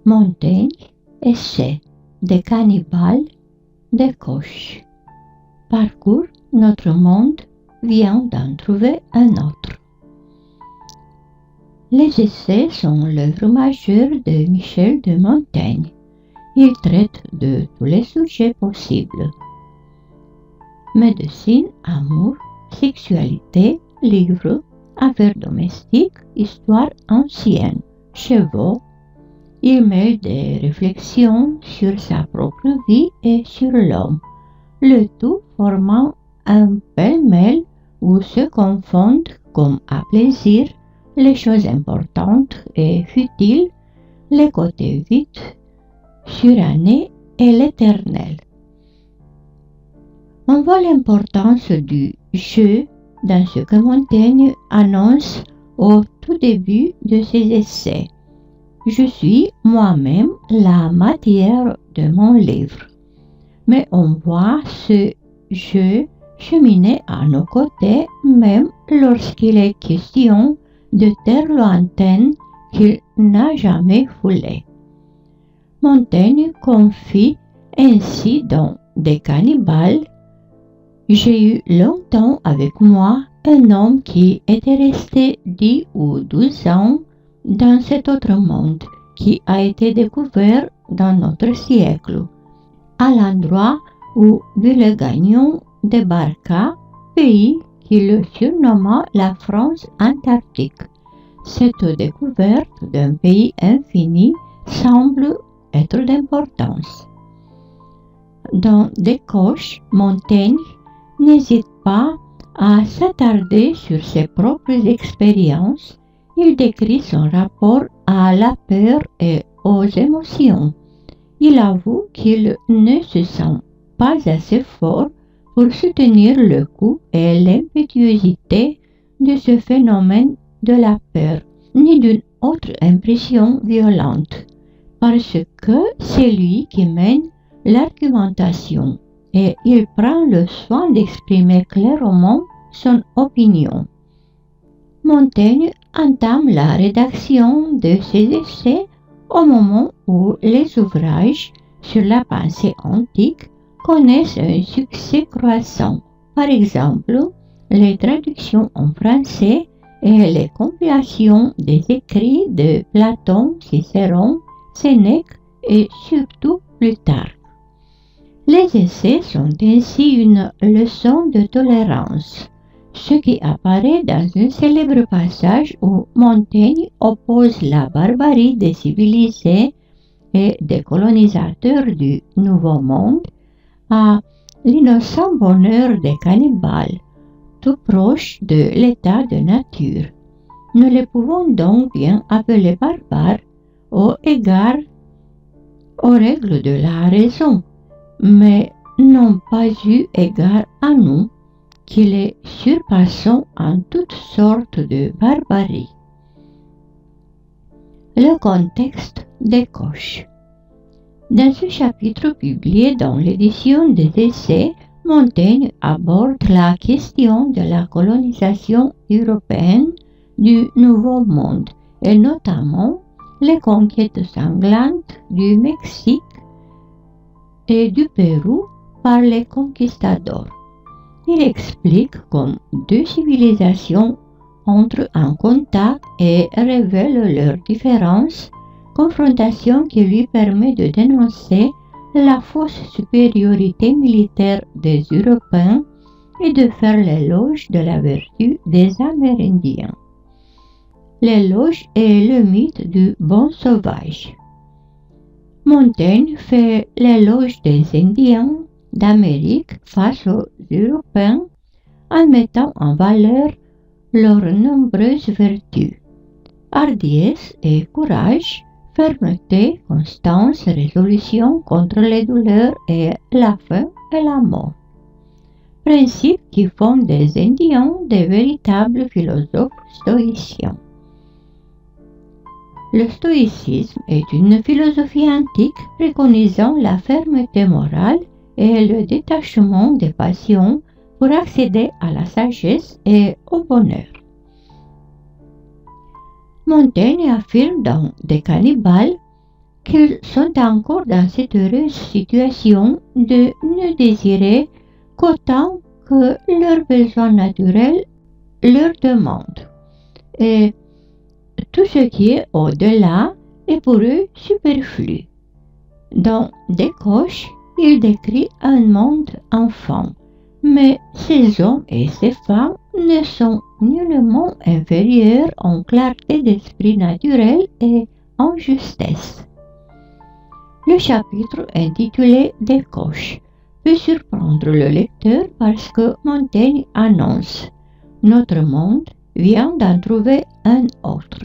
Montaigne, essai des cannibales de Coche. Parcours notre monde vient d'en trouver un autre. Les essais sont l'œuvre majeure de Michel de Montaigne. Il traite de tous les sujets possibles. Médecine, amour, sexualité, livres, affaires domestiques, histoire ancienne, chevaux. Il mêle des réflexions sur sa propre vie et sur l'homme, le tout formant un pêle-mêle où se confondent comme à plaisir les choses importantes et futiles, les côtés vides, surannés et l'éternel. On voit l'importance du jeu dans ce que Montaigne annonce au tout début de ses essais. Je suis moi-même la matière de mon livre. Mais on voit ce jeu cheminer à nos côtés même lorsqu'il est question de terres lointaines qu'il n'a jamais foulées. Montaigne confie ainsi dans Des cannibales: j'ai eu longtemps avec moi un homme qui était resté 10 ou 12 ans dans cet autre monde qui a été découvert dans notre siècle, à l'endroit où Villegagnon débarqua, pays qui le surnomma la France antarctique. Cette découverte d'un pays infini semble être d'importance. Dans Des Coches, Montaigne n'hésite pas à s'attarder sur ses propres expériences. Il décrit son rapport à la peur et aux émotions. Il avoue qu'il ne se sent pas assez fort pour soutenir le coup et l'impétuosité de ce phénomène de la peur, ni d'une autre impression violente, parce que c'est lui qui mène l'argumentation et il prend le soin d'exprimer clairement son opinion. Montaigne entame la rédaction de ses essais au moment où les ouvrages sur la pensée antique connaissent un succès croissant. Par exemple, les traductions en français et les compilations des écrits de Platon, Cicéron, Sénèque et surtout Plutarque. Les essais sont ainsi une leçon de tolérance, ce qui apparaît dans un célèbre passage où Montaigne oppose la barbarie des civilisés et des colonisateurs du Nouveau Monde à l'innocent bonheur des cannibales, tout proche de l'état de nature. Nous les pouvons donc bien appeler barbares au égard aux règles de la raison, mais n'ont pas eu égard à nous, qui les surpassons en toutes sortes de barbarie. Le contexte des Coches. Dans ce chapitre publié dans l'édition des Essais, Montaigne aborde la question de la colonisation européenne du Nouveau Monde et notamment les conquêtes sanglantes du Mexique et du Pérou par les conquistadors. Il explique comme deux civilisations entrent en contact et révèle leurs différences, confrontation qui lui permet de dénoncer la fausse supériorité militaire des Européens et de faire l'éloge de la vertu des Amérindiens. L'éloge est le mythe du bon sauvage. Montaigne fait l'éloge des Indiens d'Amérique face aux Européens en mettant en valeur leurs nombreuses vertus: hardiesse et courage, fermeté, constance, résolution contre les douleurs et la faim et la mort. Principes qui font des Indiens de véritables philosophes stoïciens. Le stoïcisme est une philosophie antique préconisant la fermeté morale et le détachement des passions pour accéder à la sagesse et au bonheur. Montaigne affirme dans Des cannibales qu'ils sont encore dans cette heureuse situation de ne désirer qu'autant que leurs besoins naturels leur demandent. Et tout ce qui est au-delà est pour eux superflu. Dans Descoches, il décrit un monde enfant, mais ces hommes et ces femmes ne sont nullement inférieurs en clarté d'esprit naturel et en justesse. Le chapitre intitulé Descoches peut surprendre le lecteur parce que Montaigne annonce « Notre monde vient d'en trouver un autre ».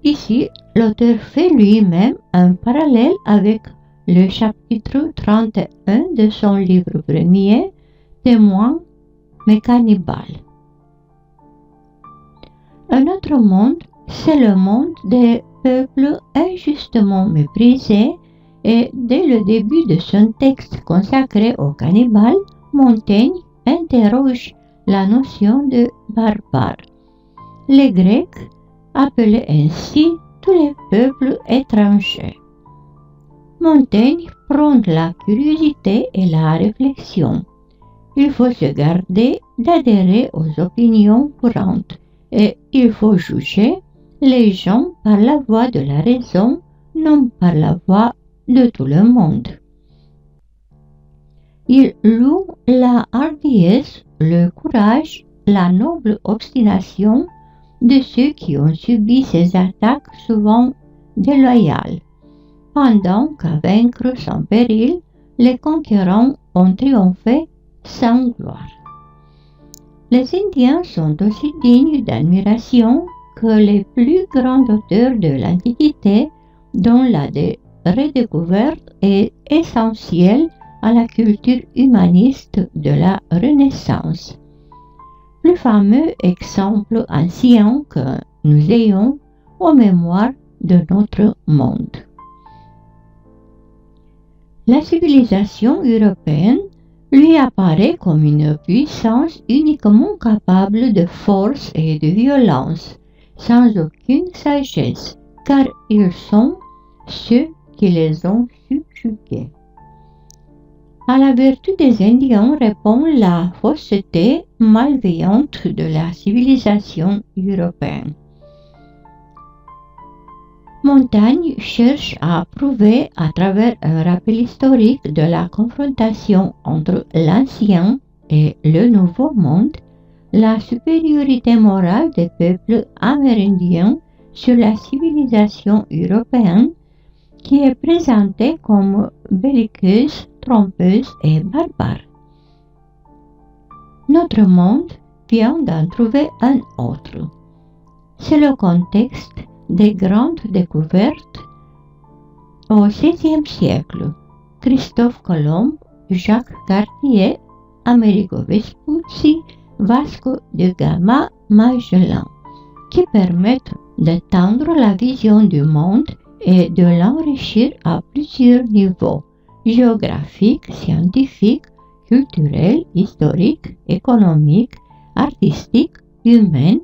Ici, l'auteur fait lui-même un parallèle avec le chapitre 31 de son livre premier, Témoins mais cannibales. Un autre monde, c'est le monde des peuples injustement méprisés, et dès le début de son texte consacré aux cannibales, Montaigne interroge la notion de barbare. Les Grecs appelaient ainsi tous les peuples étrangers. Montaigne prend la curiosité et la réflexion. Il faut se garder d'adhérer aux opinions courantes et il faut juger les gens par la voie de la raison, non par la voie de tout le monde. Il loue la hardiesse, le courage, la noble obstination de ceux qui ont subi ces attaques souvent déloyales, pendant qu'à vaincre sans péril, les conquérants ont triomphé sans gloire. Les Indiens sont aussi dignes d'admiration que les plus grands auteurs de l'Antiquité, dont la redécouverte est essentielle à la culture humaniste de la Renaissance. Plus fameux exemple ancien que nous ayons aux mémoires de notre monde. La civilisation européenne lui apparaît comme une puissance uniquement capable de force et de violence, sans aucune sagesse, car ils sont ceux qui les ont subjugués. À la vertu des Indiens répond la fausseté malveillante de la civilisation européenne. Montaigne cherche à prouver à travers un rappel historique de la confrontation entre l'ancien et le nouveau monde la supériorité morale des peuples amérindiens sur la civilisation européenne qui est présentée comme belliqueuse, trompeuse et barbare. Notre monde vient d'en trouver un autre. C'est le contexte des grandes découvertes au XVIe siècle. Christophe Colomb, Jacques Cartier, Amerigo Vespucci, Vasco de Gama, Magellan, qui permettent d'étendre la vision du monde et de l'enrichir à plusieurs niveaux, géographiques, scientifiques, culturels, historiques, économiques, artistiques, humains,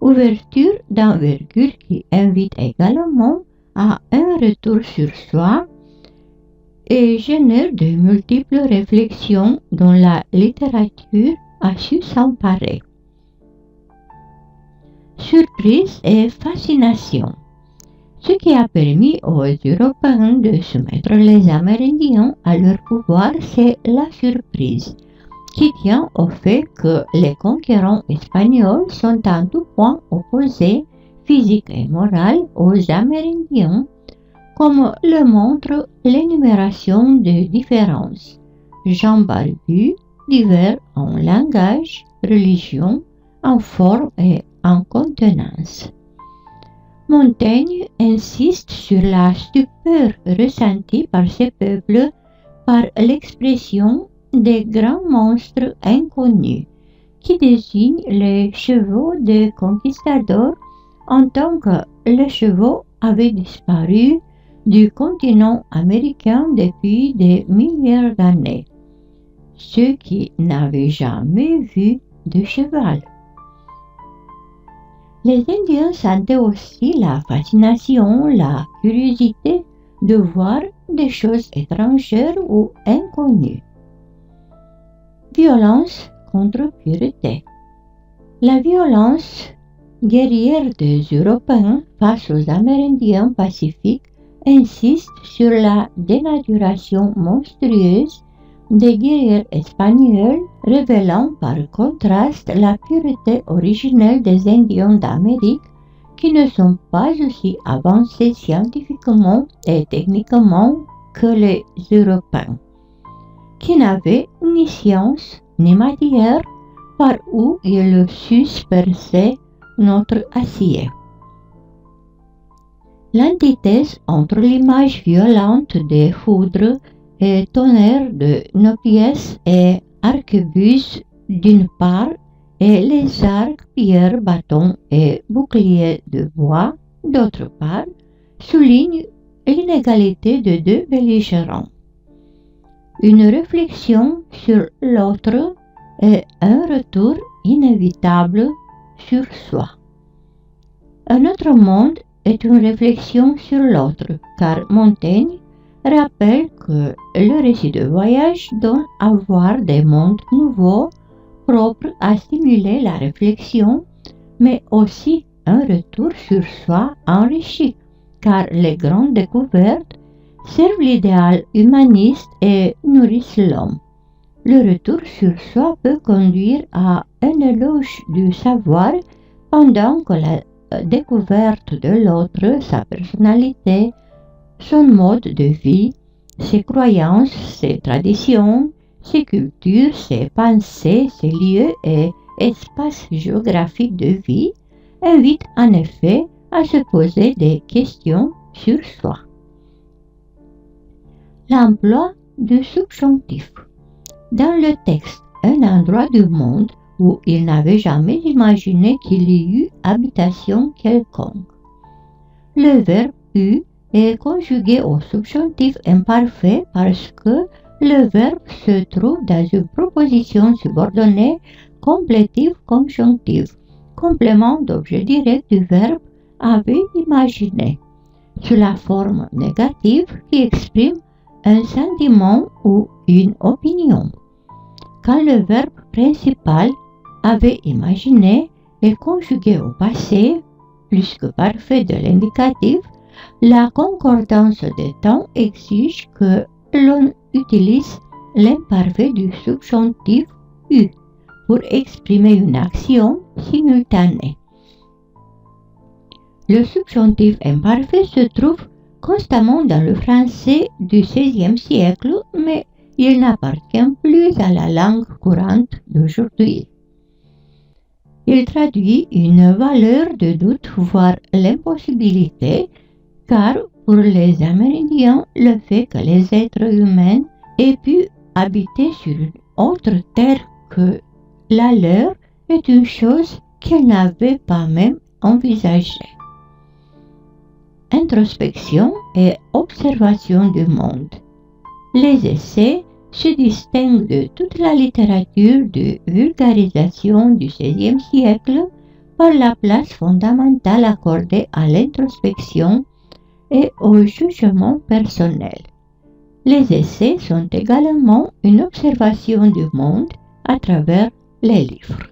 ouverture d'envergure qui invite également à un retour sur soi et génère de multiples réflexions dont la littérature a su s'emparer. Surprise et fascination. Ce qui a permis aux Européens de soumettre les Amérindiens à leur pouvoir, c'est la surprise, qui tient au fait que les conquérants espagnols sont en tout point opposés, physique et moral, aux Amérindiens, comme le montre l'énumération de différences. Jean Barbu, divers en langage, religion, en forme et en contenance. Montaigne insiste sur la stupeur ressentie par ces peuples par l'expression des grands monstres inconnus, qui désignent les chevaux des conquistadors en tant que les chevaux avaient disparu du continent américain depuis des milliers d'années, ceux qui n'avaient jamais vu de cheval. Les Indiens sentaient aussi la fascination, la curiosité de voir des choses étrangères ou inconnues. Violence contre pureté. La violence guerrière des Européens face aux Amérindiens pacifiques insiste sur la dénaturation monstrueuse des guerriers espagnols, révélant par contraste la pureté originelle des Indiens d'Amérique qui ne sont pas aussi avancés scientifiquement et techniquement que les Européens, qui n'avaient ni science ni matière par où ils sussent percer notre acier. L'antithèse entre l'image violente des foudres et tonnerres de nos pièces et arquebuses d'une part et les arcs, pierres, bâtons et boucliers de bois d'autre part souligne l'inégalité de deux belligérants. Une réflexion sur l'autre et un retour inévitable sur soi. Un autre monde est une réflexion sur l'autre, car Montaigne rappelle que le récit de voyage donne à voir des mondes nouveaux propres à stimuler la réflexion, mais aussi un retour sur soi enrichi, car les grandes découvertes servent l'idéal humaniste et nourrissent l'homme. Le retour sur soi peut conduire à un éloge du savoir, pendant que la découverte de l'autre, sa personnalité, son mode de vie, ses croyances, ses traditions, ses cultures, ses pensées, ses lieux et espaces géographiques de vie, invite en effet à se poser des questions sur soi. L'emploi du subjonctif. Dans le texte Un endroit du monde où il n'avait jamais imaginé qu'il y eût habitation quelconque, le verbe eut est conjugué au subjonctif imparfait parce que le verbe se trouve dans une proposition subordonnée complétive conjonctive, complément d'objet direct du verbe avait imaginé, sous la forme négative qui exprime un sentiment ou une opinion. Quand le verbe principal avait imaginé est conjugué au passé, plus que parfait de l'indicatif, la concordance des temps exige que l'on utilise l'imparfait du subjonctif eu pour exprimer une action simultanée. Le subjonctif imparfait se trouve constamment dans le français du XVIe siècle, mais il n'appartient plus à la langue courante d'aujourd'hui. Il traduit une valeur de doute, voire l'impossibilité, car pour les Amérindiens, le fait que les êtres humains aient pu habiter sur une autre terre que la leur est une chose qu'ils n'avaient pas même envisagée. Introspection et observation du monde. Les essais se distinguent de toute la littérature de vulgarisation du XVIe siècle par la place fondamentale accordée à l'introspection et au jugement personnel. Les essais sont également une observation du monde à travers les livres.